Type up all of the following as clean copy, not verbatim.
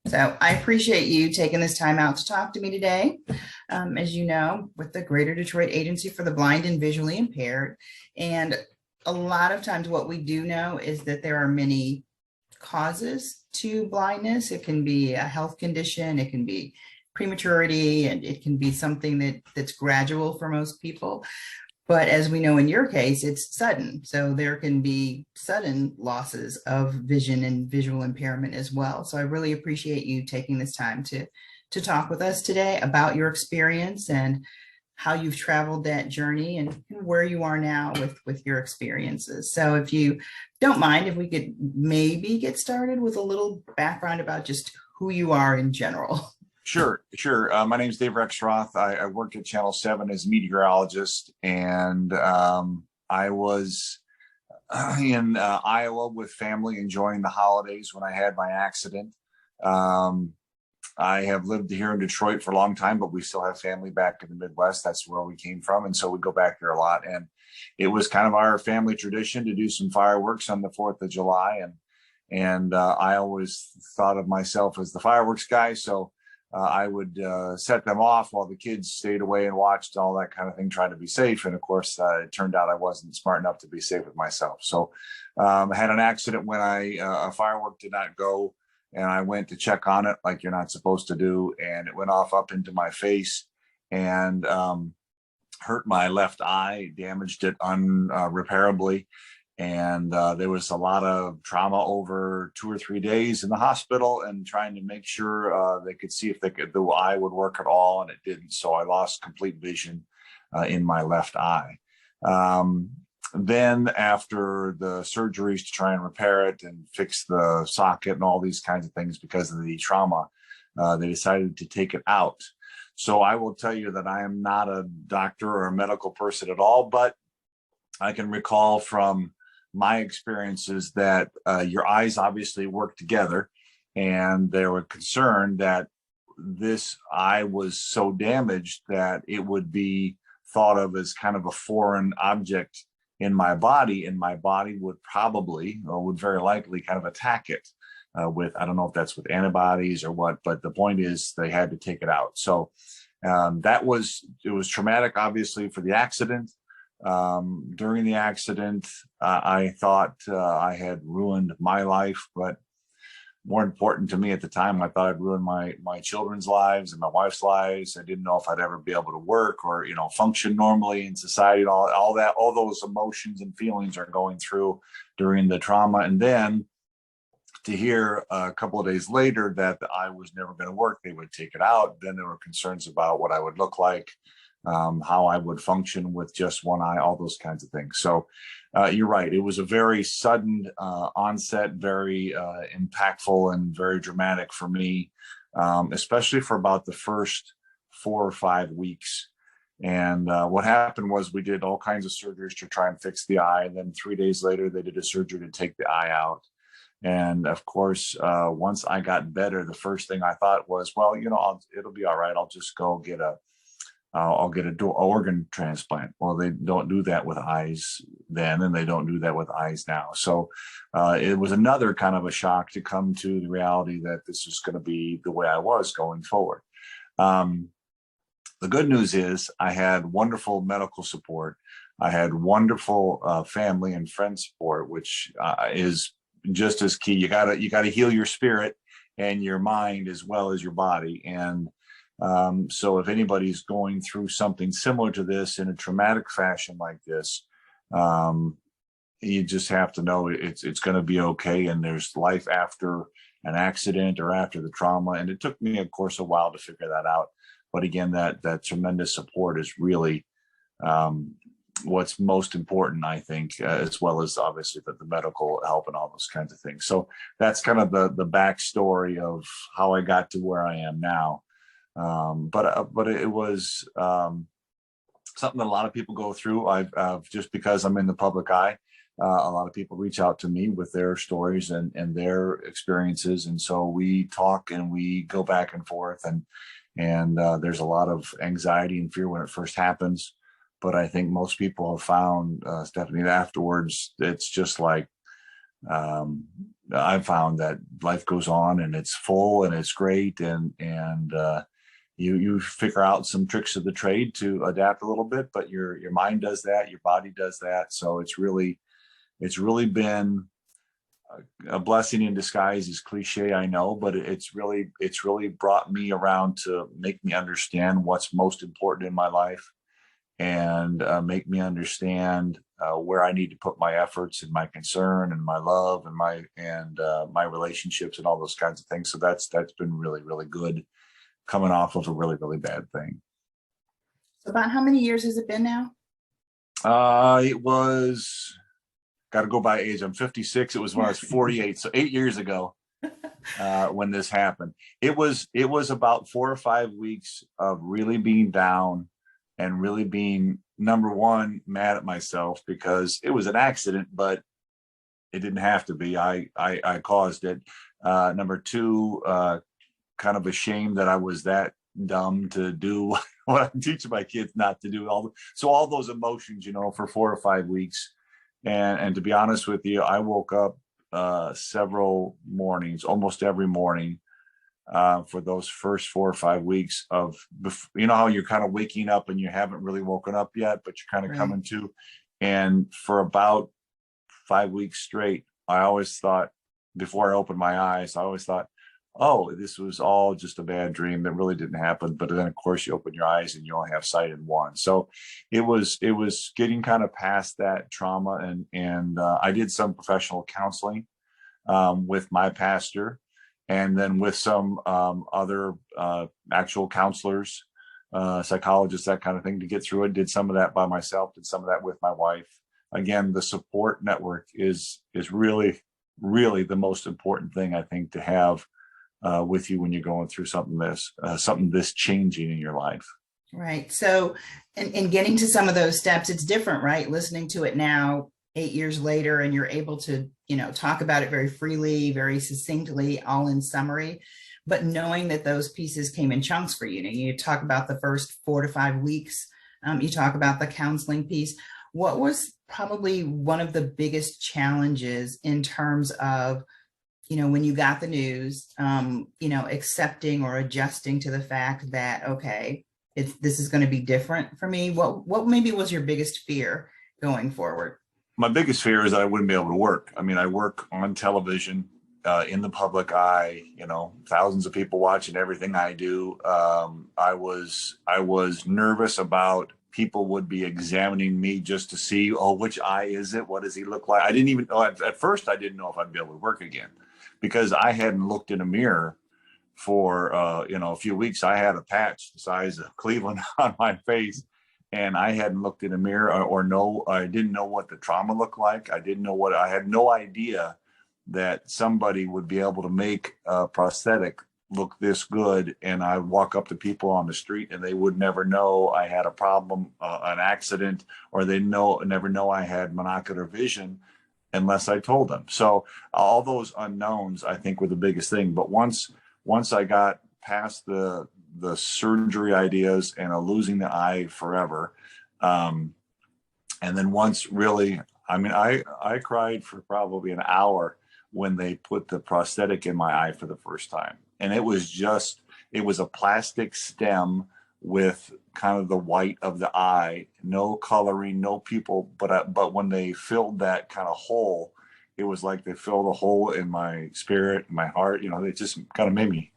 So I appreciate you taking this time out to talk to me today. As you know, with the Greater Detroit Agency for the Blind and Visually Impaired. And a lot of times what we do know is that there are many causes to blindness. It can be a health condition, it can be prematurity, and it can be something that's gradual for most people. But as we know in your case, it's sudden. So there can be sudden losses of vision and visual impairment as well. So I really appreciate you taking this time to talk with us today about your experience and how you've traveled that journey and where you are now with your experiences. So if you don't mind, if we could maybe get started with a little background about just who you are in general. Sure. My name is Dave Rexroth. I worked at Channel 7 as a meteorologist, and I was in Iowa with family enjoying the holidays when I had my accident. I have lived here in Detroit for a long time, but we still have family back in the Midwest. That's where we came from, and so we go back there a lot. And it was kind of our family tradition to do some fireworks on the 4th of July, and I always thought of myself as the fireworks guy, so I would set them off while the kids stayed away and watched all that kind of thing, trying to be safe. And of course, it turned out I wasn't smart enough to be safe with myself. So I had an accident when a firework did not go, and I went to check on it like you're not supposed to do. And it went off up into my face and hurt my left eye, damaged it unrepairably. And there was a lot of trauma over 2 or 3 days in the hospital and trying to make sure they could see if the eye would work at all, and it didn't. So I lost complete vision in my left eye. Then after the surgeries to try and repair it and fix the socket and all these kinds of things because of the trauma, they decided to take it out. So I will tell you that I am not a doctor or a medical person at all, but I can recall from my experiences that your eyes obviously work together, and they were concerned that this eye was so damaged that it would be thought of as kind of a foreign object in my body, and my body would probably, or would very likely, kind of attack it with, I don't know if that's with antibodies or what, but the point is they had to take it out. So it was traumatic, obviously, for the accident. During the accident, I thought I had ruined my life, but more important to me at the time, I thought I'd ruined my children's lives and my wife's lives. I didn't know if I'd ever be able to work or, function normally in society, and all those emotions and feelings are going through during the trauma. And then to hear a couple of days later that the eye was never going to work, they would take it out. Then there were concerns about what I would look like, how I would function with just one eye, all those kinds of things. So you're right. It was a very sudden onset, very impactful and very dramatic for me, especially for about the first 4 or 5 weeks. And what happened was we did all kinds of surgeries to try and fix the eye. And then 3 days later, they did a surgery to take the eye out. And of course, once I got better, the first thing I thought was, well, it'll be all right. I'll just go get I'll get an organ transplant. Well, they don't do that with eyes then, and they don't do that with eyes now. So it was another kind of a shock to come to the reality that this was going to be the way I was going forward. The good news is I had wonderful medical support. I had wonderful family and friend support, which is just as key. You gotta heal your spirit and your mind as well as your body. And so if anybody's going through something similar to this in a traumatic fashion like this, you just have to know it's going to be okay. And there's life after an accident or after the trauma. And it took me, of course, a while to figure that out. But again, that tremendous support is really what's most important, I think, as well as obviously the medical help and all those kinds of things. So that's kind of the backstory of how I got to where I am now. But it was something that a lot of people go through. I've just because I'm in the public eye, a lot of people reach out to me with their stories and their experiences, and so we talk and we go back and forth, and there's a lot of anxiety and fear when it first happens. But I think most people have found, Stefanie, afterwards, it's just like I've found that life goes on and it's full and it's great, and you figure out some tricks of the trade to adapt a little bit, but your mind does that, your body does that. So it's really been a blessing in disguise. Is cliche, I know, but it's really brought me around to make me understand what's most important in my life, and make me understand where I need to put my efforts and my concern and my love and my relationships and all those kinds of things. So that's been really, really good, coming off of a really, really bad thing. So about how many years has it been now? It was, got to go by age. I'm 56. It was when I was 48, so 8 years ago. When this happened, it was about 4 or 5 weeks of really being down and really being, number one, mad at myself because it was an accident, but it didn't have to be. I caused it. Number two, kind of ashamed that I was that dumb to do what I'm teaching my kids not to do. All those emotions, for 4 or 5 weeks. And to be honest with you, I woke up several mornings, almost every morning, for those first 4 or 5 weeks of, how you're kind of waking up and you haven't really woken up yet, but you're kind of coming to. And for about 5 weeks straight, I always thought, before I opened my eyes, oh, this was all just a bad dream that really didn't happen. But then, of course, you open your eyes and you only have sight in one. So it was getting kind of past that trauma, and I did some professional counseling with my pastor, and then with some other actual counselors, psychologists, that kind of thing, to get through it. Did some of that by myself, did some of that with my wife. Again, the support network is really, really the most important thing, I think, to have with you when you're going through something this changing in your life. Right. So in getting to some of those steps, it's different, right? Listening to it now, 8 years later, and you're able to, talk about it very freely, very succinctly, all in summary, but knowing that those pieces came in chunks for you. You talk about the first 4 to 5 weeks. You talk about the counseling piece. What was probably one of the biggest challenges in terms of, when you got the news, accepting or adjusting to the fact that, okay, this is going to be different for me? What maybe was your biggest fear going forward? My biggest fear is that I wouldn't be able to work. I mean, I work on television, in the public eye, thousands of people watching everything I do. I was nervous about people would be examining me just to see, oh, which eye is it? What does he look like? I didn't even know. At first, I didn't know if I'd be able to work again, because I hadn't looked in a mirror for a few weeks. I had a patch the size of Cleveland on my face, and I hadn't looked in a mirror, I didn't know what the trauma looked like. I had no idea that somebody would be able to make a prosthetic look this good. And I walk up to people on the street and they would never know I had a problem, an accident, or they never know I had monocular vision unless I told them. So all those unknowns, I think, were the biggest thing. But once I got past the surgery ideas and losing the eye forever, and then once really, I cried for probably an hour when they put the prosthetic in my eye for the first time. And it was a plastic stem with kind of the white of the eye, no coloring, no pupil, but when they filled that kind of hole, it was like they filled a hole in my spirit, in my heart. It just kind of made me,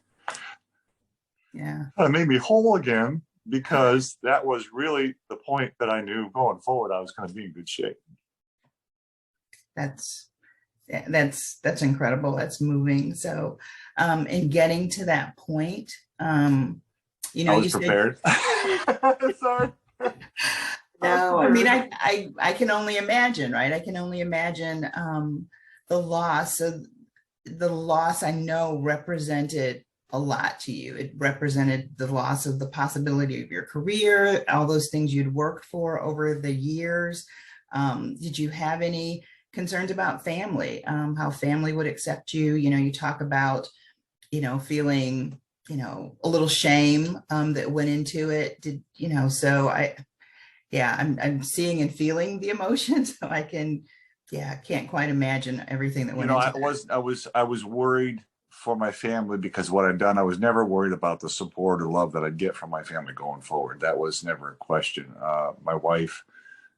whole again, because that was really the point that I knew going forward I was going to be in good shape. That's incredible. That's moving. So, in getting to that point, I was prepared. Sorry. No, I can only imagine, right? I can only imagine the loss. So the loss, I know, represented a lot to you. It represented the loss of the possibility of your career, all those things you'd worked for over the years. Did you have any concerns about family, how family would accept you? You talk about, feeling, a little shame that went into it. So I'm seeing and feeling the emotions. So I can Yeah, I can't quite imagine everything that You went know, into I was worried for my family because what I'd done, I was never worried about the support or love that I'd get from my family going forward. That was never a question. My wife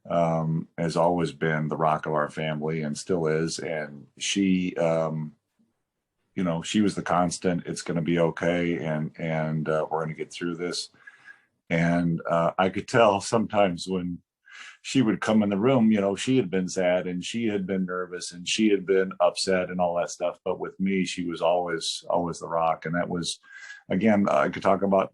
has always been the rock of our family and still is, and she, you know, she was the constant. It's going to be okay, and we're going to get through this. And I could tell sometimes when she would come in the room, you know, she had been sad and she had been nervous and she had been upset and all that stuff. But with me, she was always the rock. And that was, again, I could talk about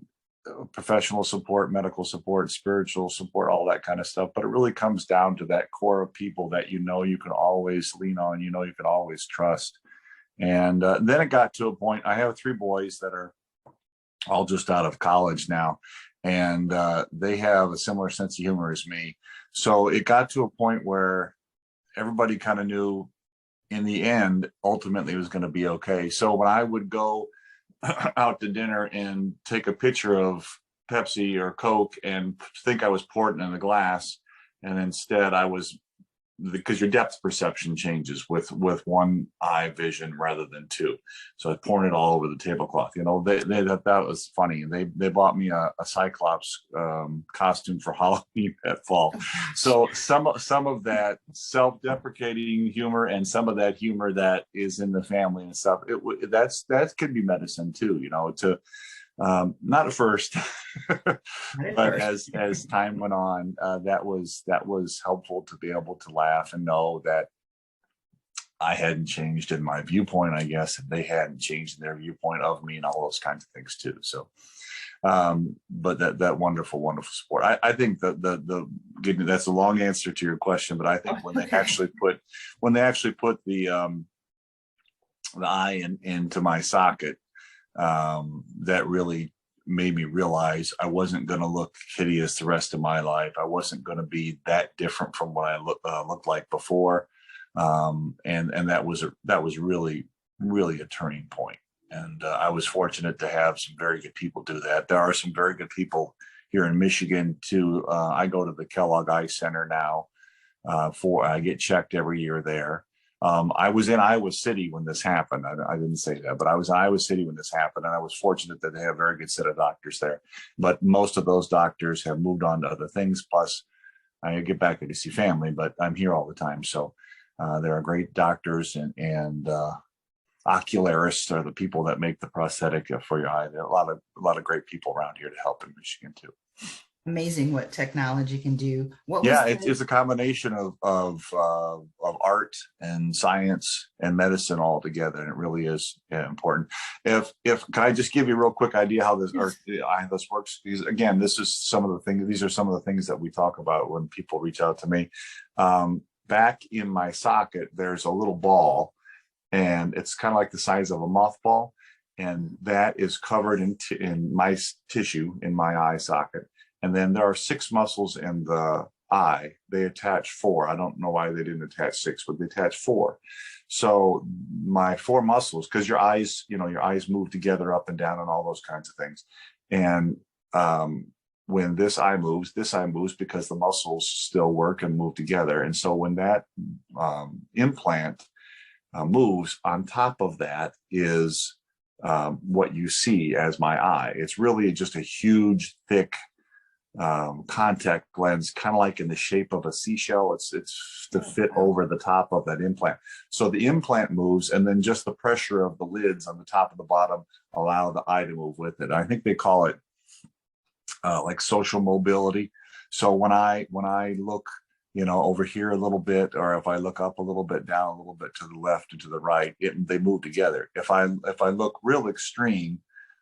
professional support, medical support, spiritual support, all that kind of stuff. But it really comes down to that core of people that you know you can always lean on, you know, you can always trust. And then it got to a point. I have three boys that are all just out of college now, and they have a similar sense of humor as me. So it got to a point where everybody kind of knew in the end, ultimately, it was going to be okay. So when I would go out to dinner and take a picture of Pepsi or Coke and think I was pouring it in a glass, and instead I was, because your depth perception changes with one eye vision rather than two. So I was pouring it all over the tablecloth. You know, they that was funny. They bought me a Cyclops costume for Halloween that fall. So some of that self-deprecating humor and some of that humor that is in the family and stuff, that could be medicine too. You know, to not at first, but as time went on, that was helpful to be able to laugh and know that I hadn't changed in my viewpoint, I guess, and they hadn't changed in their viewpoint of me and all those kinds of things too. So, but that wonderful support. I think that's a long answer to your question, but I think when they actually put the eye into my socket, that really made me realize I wasn't going to look hideous the rest of my life. I wasn't going to be that different from what I looked like before, and that was really a turning point. And I was fortunate to have some very good people do that. There are some very good people here in Michigan too. I go to the Kellogg Eye Center now. I get checked every year there. I was in Iowa City when this happened. I didn't say that, but I was in Iowa City when this happened, and I was fortunate that they have a very good set of doctors there. But most of those doctors have moved on to other things. Plus, I get back to see family, but I'm here all the time. So there are great doctors and ocularists are the people that make the prosthetic for your eye. There are a lot of great people around here to help in Michigan too. Amazing what technology can do. It's a combination of art and science and medicine all together, and it really is important. If can I just give you a real quick idea how this works? Because again, these are some of the things that we talk about when people reach out to me. Back in my socket, there's a little ball, and it's kind of like the size of a mothball, and that is covered in my tissue in my eye socket. And then there are 6 muscles in the eye. They attach 4. I don't know why they didn't attach 6, but they attach 4. So my 4 muscles, because your eyes move together up and down and all those kinds of things. And when this eye moves because the muscles still work and move together. And so when that implant moves, on top of that is what you see as my eye. It's really just a huge, thick contact lens, kind of like in the shape of a seashell. It's to fit over the top of that implant. So the implant moves, and then just the pressure of the lids on the top and the bottom allow the eye to move with it. I think they call it like social mobility. So when I look, over here a little bit, or if I look up a little bit, down a little bit, to the left and to the right, they move together. If I look real extreme,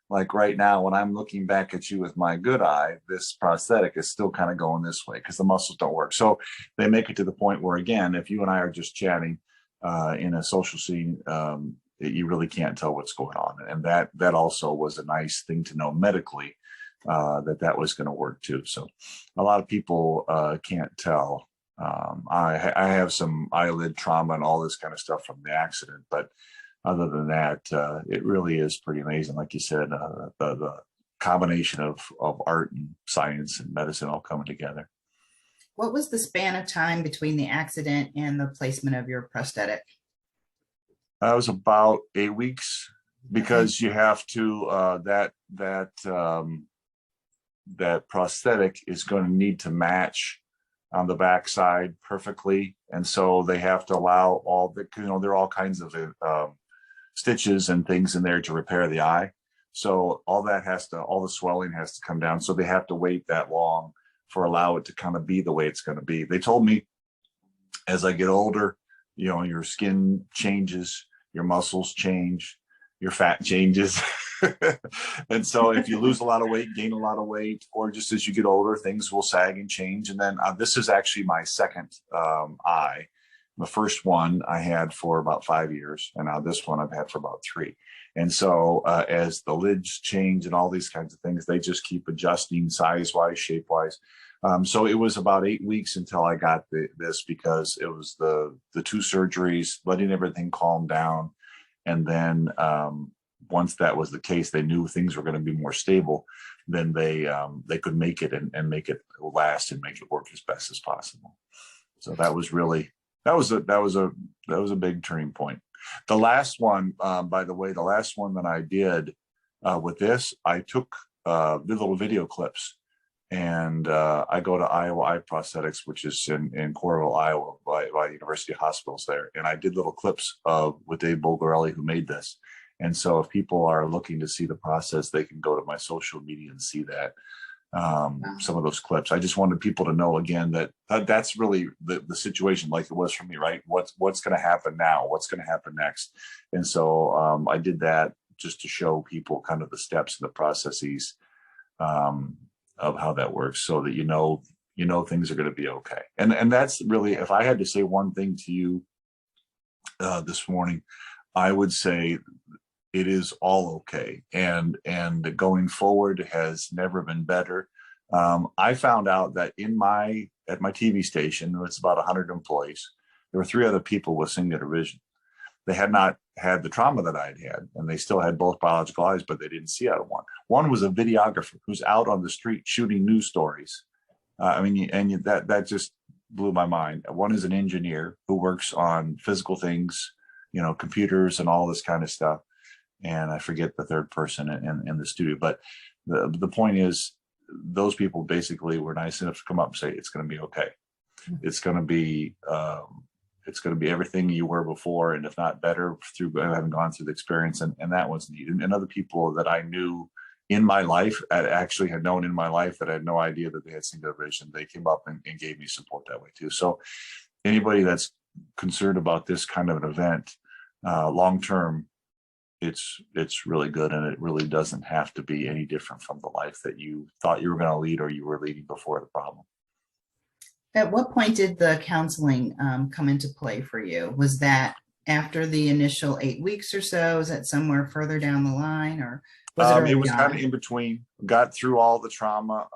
like right now, when I'm looking back at you with my good eye, this prosthetic is still kind of going this way because the muscles don't work. So they make it to the point where, again, if you and I are just chatting in a social scene, you really can't tell what's going on. And that also was a nice thing to know medically, that was going to work too. So a lot of people can't tell. I have some eyelid trauma and all this kind of stuff from the accident, but other than that, it really is pretty amazing. Like you said, the combination of art and science and medicine all coming together. What was the span of time between the accident and the placement of your prosthetic? That was about 8 weeks Okay. because you have to that prosthetic is going to need to match on the backside perfectly, and so they have to allow all the, there are all kinds of stitches and things in there to repair the eye. So all the swelling has to come down. So they have to wait that long for allow it to kind of be the way it's going to be. They told me as I get older, your skin changes, your muscles change, your fat changes. And so if you lose a lot of weight, gain a lot of weight, or just as you get older, things will sag and change. And then this is actually my second eye. The first one I had for about 5 years, and now this one I've had for about 3. And so as the lids change and all these kinds of things, they just keep adjusting size-wise, shape-wise. So it was about 8 weeks until I got this, because it was the 2 surgeries, letting everything calm down. And then once that was the case, they knew things were going to be more stable. Then they could make it and make it last and make it work as best as possible. So that was really, that was a big turning point. The last one, by the way, the last one that I did with this, I took little video clips, and I go to Iowa Eye Prosthetics, which is in Coralville, Iowa, by University Hospitals there, and I did little clips with Dave Bulgarelli, who made this. And so if people are looking to see the process, they can go to my social media and see that. Some of those clips. I just wanted people to know again that that's really the situation, like it was for me, right? What's going to happen now? What's going to happen next? And so I did that just to show people kind of the steps and the processes of how that works, so that you know things are going to be okay. And that's really, if I had to say one thing to you this morning, I would say it is all okay, and going forward has never been better. I found out that at my TV station, it's about 100 employees, there were 3 other people with singular vision. They had not had the trauma that I'd had, and they still had both biological eyes, but they didn't see out of one. One was a videographer who's out on the street shooting news stories. That just blew my mind. One is an engineer who works on physical things, computers and all this kind of stuff. And I forget the third person in the studio, but the point is, those people basically were nice enough to come up and say, it's going to be okay. It's going to be everything you were before, and if not better, through having gone through the experience. And that was neat. And other people that I knew in my life, actually had known in my life, that I had no idea that they had singular vision, they came up and gave me support that way too. So anybody that's concerned about this kind of an event, long term, it's really good, and it really doesn't have to be any different from the life that you thought you were going to lead, or you were leading before the problem. At what point did the counseling come into play for you? Was that after the initial 8 weeks or so? Is that somewhere further down the line, or was it early It was on? kind of in between. Got through all the trauma,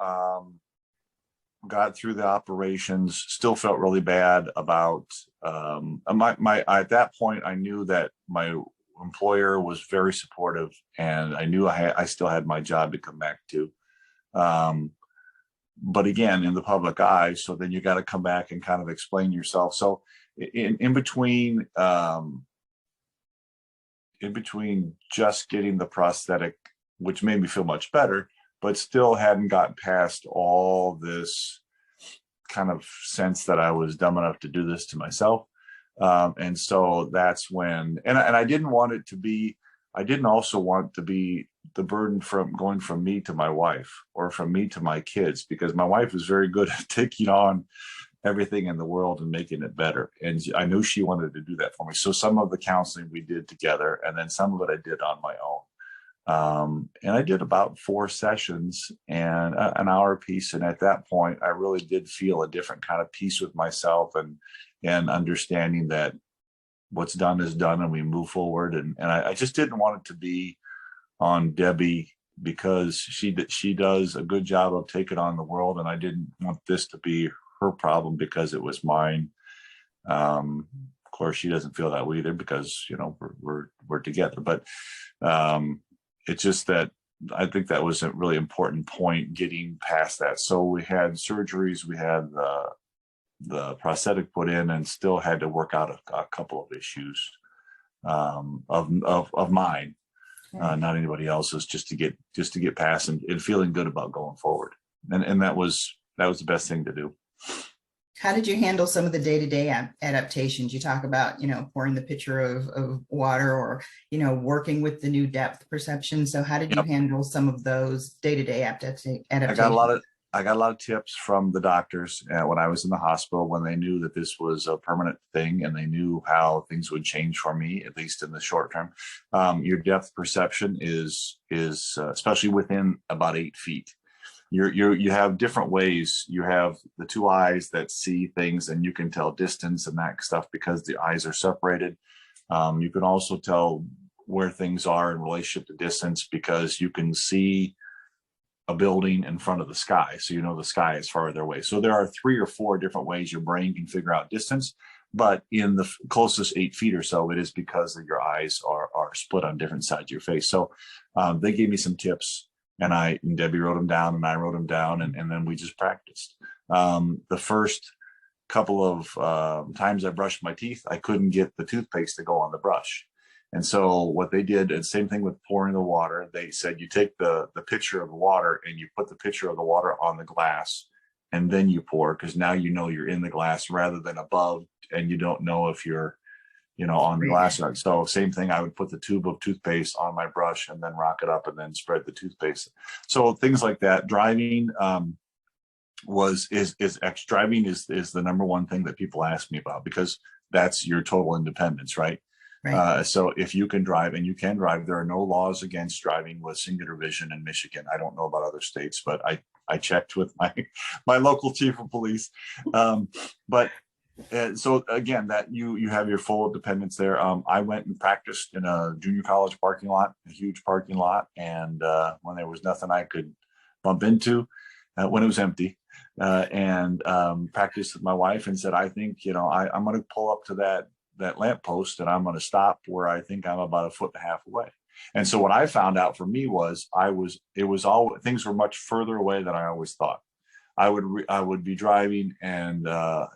got through the operations, still felt really bad about at that point I knew that my employer was very supportive, and I knew I still had my job to come back to. But again, in the public eye, so then you got to come back and kind of explain yourself. So in between just getting the prosthetic, which made me feel much better, but still hadn't gotten past all this kind of sense that I was dumb enough to do this to myself. And so that's when, and I didn't want it to be, I didn't also want to be the burden from going from me to my wife, or from me to my kids, because my wife was very good at taking on everything in the world and making it better. And I knew she wanted to do that for me. So some of the counseling we did together, and then some of it I did on my own. And I did about 4 sessions and an hour piece. And at that point, I really did feel a different kind of peace with myself, and understanding that what's done is done, and we move forward. And I just didn't want it to be on Debbie, because she does a good job of taking on the world, and I didn't want this to be her problem because it was mine. Of course, she doesn't feel that way either, because we're together. But it's just that I think that was a really important point, getting past that. So we had surgeries, we had prosthetic put in, and still had to work out a couple of issues of mine, not anybody else's, just to get past and feeling good about going forward. And that was the best thing to do. How did you handle some of the day-to-day adaptations? You talk about, pouring the pitcher of water, or, working with the new depth perception. So how did you handle some of those day-to-day adaptations? I got a lot of tips from the doctors when I was in the hospital, when they knew that this was a permanent thing and they knew how things would change for me, at least in the short term. Your depth perception is especially within about 8 feet. You have different ways. You have the two eyes that see things, and you can tell distance and that stuff because the eyes are separated. You can also tell where things are in relationship to distance because you can see a building in front of the sky. So the sky is farther away. So there are 3 or 4 different ways your brain can figure out distance. But in the closest 8 feet or so, it is because of your eyes are split on different sides of your face. So they gave me some tips. And Debbie wrote them down, and I wrote them down, and then we just practiced. The first couple of times I brushed my teeth, I couldn't get the toothpaste to go on the brush. And so what they did, and same thing with pouring the water, they said you take the pitcher of the water and you put the pitcher of the water on the glass, and then you pour, because now you're in the glass rather than above, and you don't know if you're on the glass. So same thing, I would put the tube of toothpaste on my brush and then rock it up and then spread the toothpaste. So things like that. Driving is the number one thing that people ask me about, because that's your total independence, right? So if you can drive, and you can drive, there are no laws against driving with singular vision in Michigan. I don't know about other states, but I checked with my local chief of police. So again, that you have your full independence there. I went and practiced in a junior college parking lot, a huge parking lot, and when there was nothing I could bump into, when it was empty, and practiced with my wife, and said, I think I'm going to pull up to that lamppost, and I'm going to stop where I think I'm about 1.5 feet away. And so what I found out for me was things were much further away than I always thought. I would be driving, and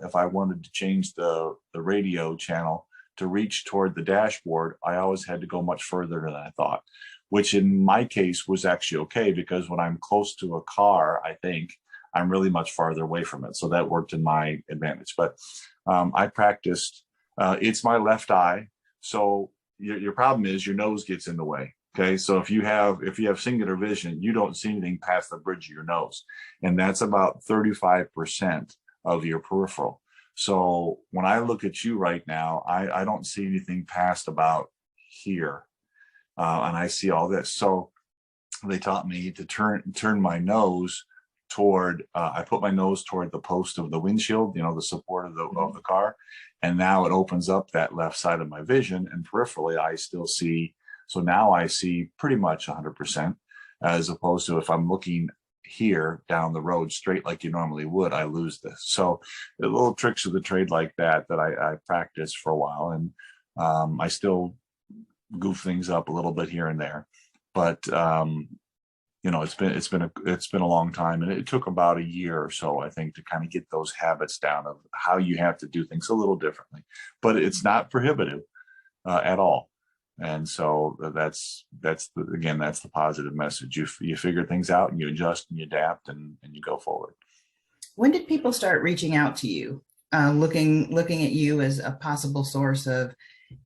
if I wanted to change the radio channel to reach toward the dashboard, I always had to go much further than I thought, which in my case was actually okay, because when I'm close to a car, I think I'm really much farther away from it. So that worked in my advantage. But I practiced. It's my left eye, so your problem is your nose gets in the way. Okay, so if you have singular vision, you don't see anything past the bridge of your nose, and that's about 35% of your peripheral. So when I look at you right now, I don't see anything past about here, and I see all this. So they taught me to turn my nose toward. I put my nose toward the post of the windshield, the support of the car, and now it opens up that left side of my vision, and peripherally I still see. So now I see pretty much 100%, as opposed to if I'm looking here down the road straight like you normally would, I lose this. So the little tricks of the trade like that I practiced for a while, and I still goof things up a little bit here and there, but it's been a long time, and it took about a year or so, I think, to kind of get those habits down of how you have to do things a little differently. But it's not prohibitive at all. And so that's the positive message. You figure things out, and you adjust and you adapt, and you go forward. When did people start reaching out to you, looking at you as a possible source of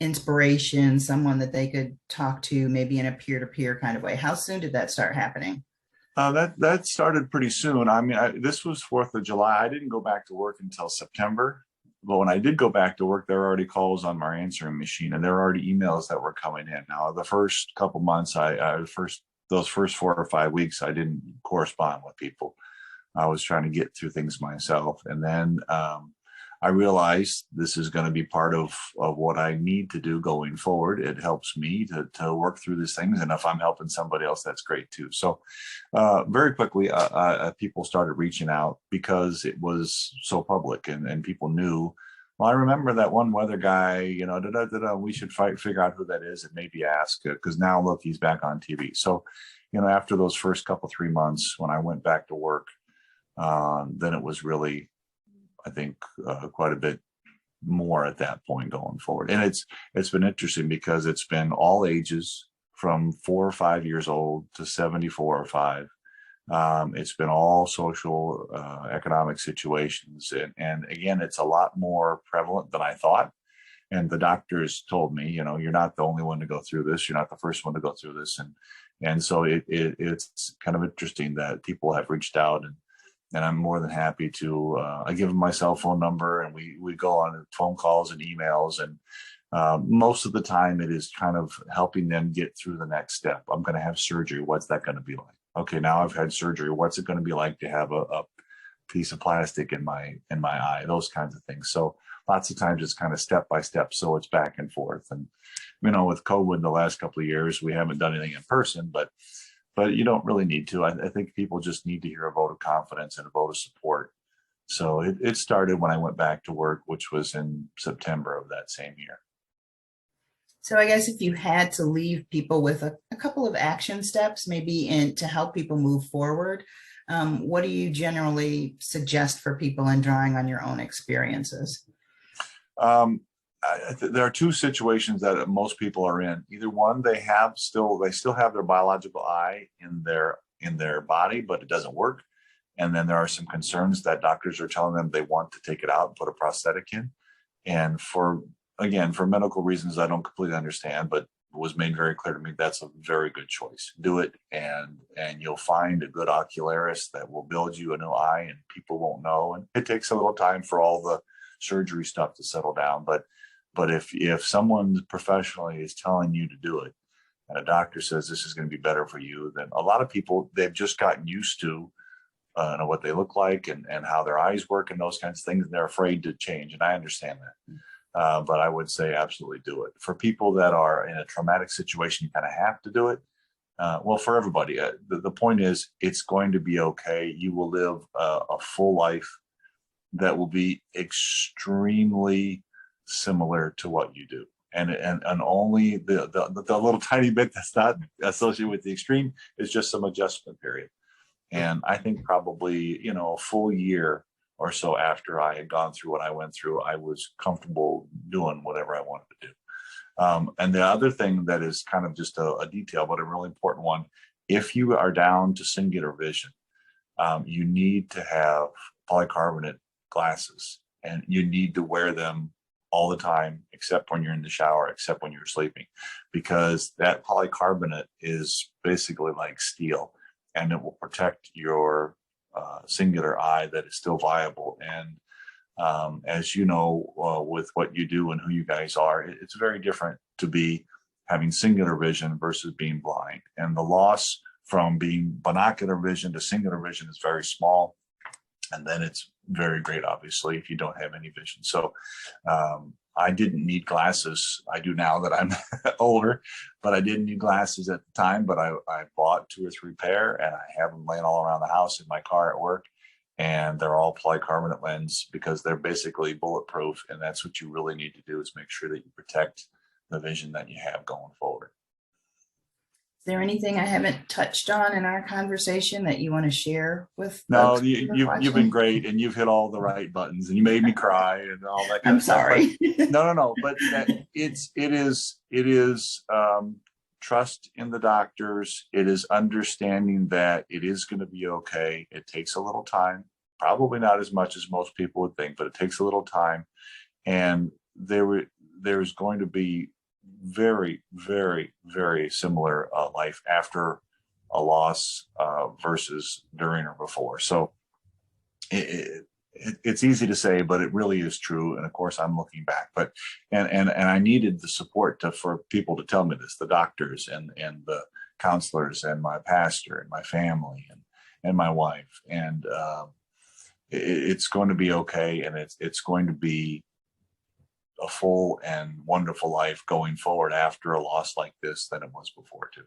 inspiration, someone that they could talk to, maybe in a peer-to-peer kind of way? How soon did that start happening? That started pretty soon. I mean, this was 4th of July. I didn't go back to work until September. But when I did go back to work, there were already calls on my answering machine, and there were already emails that were coming in. Now, the first couple months, those first 4 or 5 weeks, I didn't correspond with people. I was trying to get through things myself. And then I realized this is going to be part of what I need to do going forward. It helps me to work through these things. And if I'm helping somebody else, that's great too. So very quickly, people started reaching out because it was so public, and people knew, well, I remember that one weather guy, we should figure out who that is and maybe ask, because now look, he's back on TV. So, after those first 3 months, when I went back to work, then it was really I think, quite a bit more at that point going forward. And it's been interesting because it's been all ages from 4 or 5 years old to 74 or 5. It's been all social, economic situations. And again, it's a lot more prevalent than I thought. And the doctors told me, you're not the only one to go through this. You're not the first one to go through this. And so it's kind of interesting that people have reached out, and I'm more than happy to, I give them my cell phone number, and we go on phone calls and emails. And most of the time it is kind of helping them get through the next step. I'm going to have surgery. What's that going to be like? Okay, now I've had surgery. What's it going to be like to have a piece of plastic in my eye? Those kinds of things. So lots of times it's kind of step by step. So it's back and forth. And, with COVID the last couple of years, we haven't done anything in person, but you don't really need to. I think people just need to hear a vote of confidence and a vote of support. So it started when I went back to work, which was in September of that same year. So I guess if you had to leave people with a couple of action steps, maybe to help people move forward, what do you generally suggest for people in drawing on your own experiences? There are two situations that most people are in. Either one, they still have their biological eye in their body, but it doesn't work. And then there are some concerns that doctors are telling them they want to take it out and put a prosthetic in. And for medical reasons, I don't completely understand, but it was made very clear to me that's a very good choice. Do it, and you'll find a good ocularist that will build you a new eye, and people won't know. And it takes a little time for all the surgery stuff to settle down. But if someone professionally is telling you to do it, and a doctor says this is going to be better for you, then a lot of people, they've just gotten used to what they look like and how their eyes work and those kinds of things, and they're afraid to change. And I understand that. But I would say absolutely do it. For people that are in a traumatic situation, you kind of have to do it. Well, for everybody, the point is it's going to be okay. You will live a full life that will be extremely similar to what you do. And only the little tiny bit that's not associated with the extreme is just some adjustment period. And I think probably, a full year or so after I had gone through what I went through, I was comfortable doing whatever I wanted to do. And the other thing that is kind of just a detail, but a really important one, if you are down to singular vision, you need to have polycarbonate glasses, and you need to wear them all the time, except when you're in the shower, except when you're sleeping, because that polycarbonate is basically like steel, and it will protect your singular eye that is still viable. And as you know, with what you do and who you guys are, it's very different to be having singular vision versus being blind. And the loss from being binocular vision to singular vision is very small. And then it's very great, obviously, if you don't have any vision. So I didn't need glasses. I do now that I'm older, but I didn't need glasses at the time. But I bought 2 or 3 pair, and I have them laying all around the house, in my car, at work. And they're all polycarbonate lens because they're basically bulletproof. And that's what you really need to do, is make sure that you protect the vision that you have going forward. Is there anything I haven't touched on in our conversation that you want to share with? No, you've been great, and you've hit all the right buttons, and you made me cry and all that kind I'm of stuff. sorry. But no. But it is trust in the doctors. It is understanding that it is going to be okay. It takes a little time, probably not as much as most people would think, but it takes a little time. And there's going to be very, very, very similar life after a loss versus during or before. So it's easy to say, but it really is true. And of course, I'm looking back. But and I needed the support for people to tell me this: the doctors and the counselors and my pastor and my family and my wife. And it's going to be okay, and it's going to be a full and wonderful life going forward after a loss like this than it was before too.